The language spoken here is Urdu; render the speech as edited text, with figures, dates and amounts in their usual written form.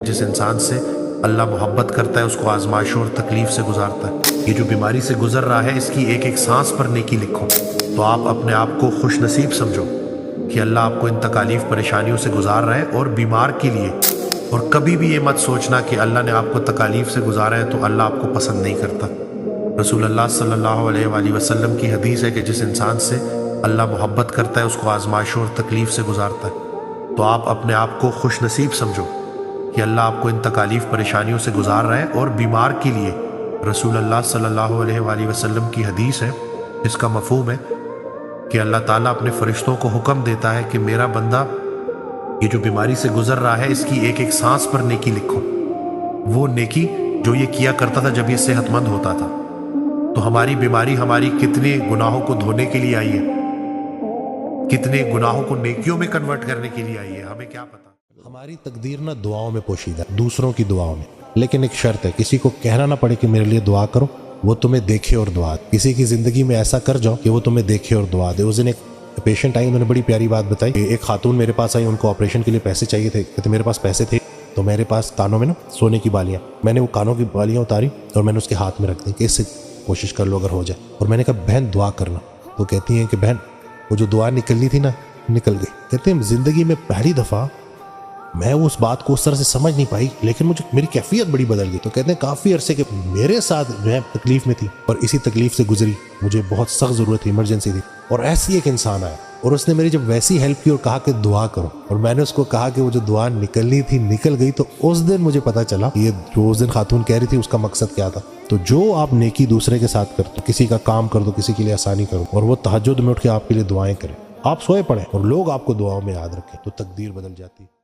جس انسان سے اللہ محبت کرتا ہے اس کو آزمائشوں اور تکلیف سے گزارتا ہے۔ یہ جو بیماری سے گزر رہا ہے اس کی ایک ایک سانس پر نیکی لکھو، تو آپ اپنے آپ کو خوش نصیب سمجھو کہ اللہ آپ کو ان تکالیف پریشانیوں سے گزار رہا ہے اور بیمار کے لیے۔ اور کبھی بھی یہ مت سوچنا کہ اللہ نے آپ کو تکالیف سے گزارا ہے تو اللہ آپ کو پسند نہیں کرتا۔ رسول اللہ صلی اللہ علیہ وآلہ وسلم کی حدیث ہے کہ جس انسان سے اللہ محبت کرتا ہے اس کو آزمائشوں اور تکلیف سے گزارتا ہے، تو آپ اپنے آپ کو خوش نصیب سمجھو کہ اللہ آپ کو ان تکالیف پریشانیوں سے گزار رہا ہے اور بیمار کے لیے۔ رسول اللہ صلی اللہ علیہ وآلہ وسلم کی حدیث ہے، اس کا مفہوم ہے کہ اللہ تعالیٰ اپنے فرشتوں کو حکم دیتا ہے کہ میرا بندہ یہ جو بیماری سے گزر رہا ہے اس کی ایک ایک سانس پر نیکی لکھو، وہ نیکی جو یہ کیا کرتا تھا جب یہ صحت مند ہوتا تھا۔ تو ہماری بیماری ہماری کتنے گناہوں کو دھونے کے لیے آئی ہے، کتنے گناہوں کو نیکیوں میں کنورٹ کرنے کے لیے آئی ہے، ہمیں کیا پتا۔ ہماری تقدیر نہ دعاؤں میں پوشیدہ ہے، دوسروں کی دعاؤں میں، لیکن ایک شرط ہے، کسی کو کہنا نہ پڑے کہ میرے لیے دعا کرو، وہ تمہیں دیکھے اور دعا دے۔ کسی کی زندگی میں ایسا کر جاؤ کہ وہ تمہیں دیکھے اور دعا دے۔ اس دن ایک پیشنٹ آئی، انہوں نے بڑی پیاری بات بتائی۔ ایک خاتون میرے پاس آئی، ان کو آپریشن کے لیے پیسے چاہیے تھے، کہتے میرے پاس پیسے تھے تو میرے پاس کانوں میں نا سونے کی بالیاں، میں نے وہ کانوں کی بالیاں اتاری اور میں نے اس کے ہاتھ میں رکھ دی کہ اس سے کوشش کر لو اگر ہو جائے۔ اور میں نے کہا بہن دعا کرنا، تو کہتی ہیں کہ بہن وہ جو دعا نکلنی تھی نا نکل گئی۔ کہتے ہیں زندگی میں پہلی دفعہ میں اس بات کو اس طرح سے سمجھ نہیں پائی، لیکن مجھے میری کیفیت بڑی بدل گئی۔ تو کہتے ہیں کافی عرصے کے میرے ساتھ میں تکلیف میں تھی اور اسی تکلیف سے گزری، مجھے بہت سخت ضرورت تھی، ایمرجنسی تھی، اور ایسی ایک انسان آیا اور اس نے میری جب ویسی ہیلپ کی اور کہا کہ دعا کرو، اور میں نے اس کو کہا کہ وہ جو دعا نکلنی تھی نکل گئی، تو اس دن مجھے پتا چلا یہ جو اس دن خاتون کہہ رہی تھی اس کا مقصد کیا تھا۔ تو جو آپ نیکی دوسرے کے ساتھ کرتے، کسی کا کام کر دو، کسی کے لیے آسانی کرو، اور وہ تہجد میں اٹھ کے آپ کے لیے دعائیں کریں، آپ سوئے پڑیں اور لوگ آپ کو دعاؤں میں یاد رکھیں، تو تقدیر بدل جاتی ہے۔